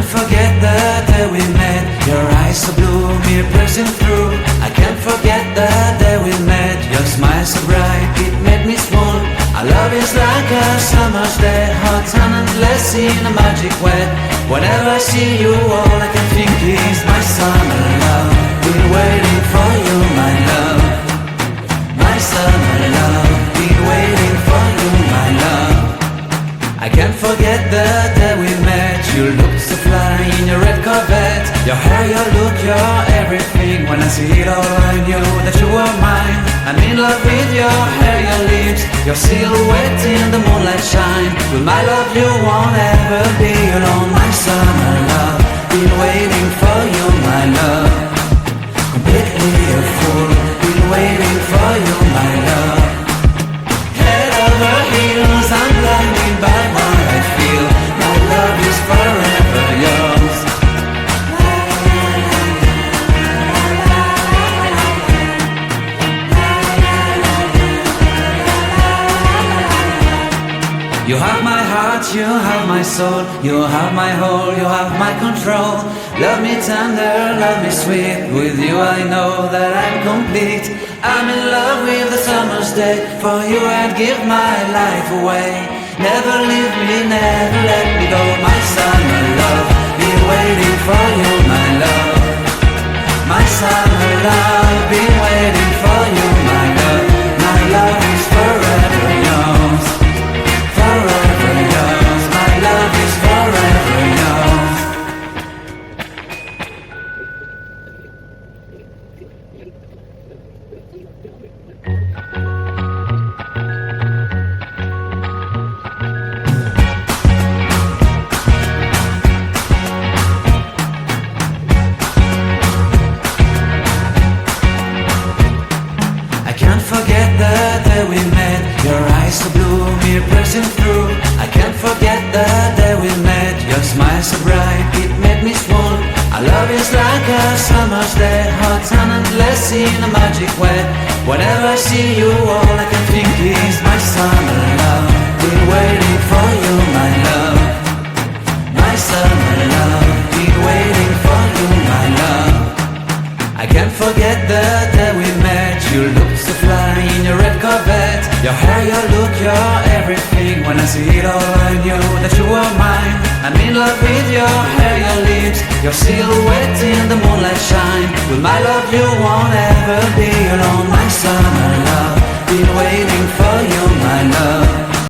can't forget the day we met. Your eyes so blue, me piercing through. I can't forget the day we met. Your smile so bright, it made me swoon. Our love is like a summer's day, hot and endless in a magic way. Whenever I see you, all I can think is my summer love. Been waiting for you, my love. My summer love. Been waiting for you, my love. I can't forget the day we met. You looked so fly in your red Corvette. Your hair, your look, your everything. When I see it all, I knew that you were mine. I'm in love with your hair, your lips, your silhouette in the moonlight shine. With my love you won't ever be alone. My summer love, been waiting for you, my love. Completely a fool, been waiting for you, my love. Head over heels, I'm blinded by what I feel. My love is forever yours. You have my heart, you have my soul. You have my whole, you have my control. Love me tender, love me sweet. With you I know that I'm complete. I'm in love with the summer's day. For you I'd give my life away. Never leave me, never let me go. My summer love, been waiting for you, my love. My summer love, been waiting for you, my love. My love is forever yours. Forever yours, my love is forever yours. I can't forget the day we met. Your eyes so blue, me piercing through. I can't forget the day we met. Your smile so bright, it made me swoon. Our love is like a summer's day, hot and endless in a magic way. Whenever I see you, all I can think is my summer love. Been waiting for you, my love. My summer love. Been waiting for you, my love. I can't forget the day we met. You looked so fly in your red Corvette. Your hair, your look, your everything. When I see it all, I knew that you were mine. I'm in love with your hair, your lips, your silhouette in the moonlight shine. With my love you won't ever be alone.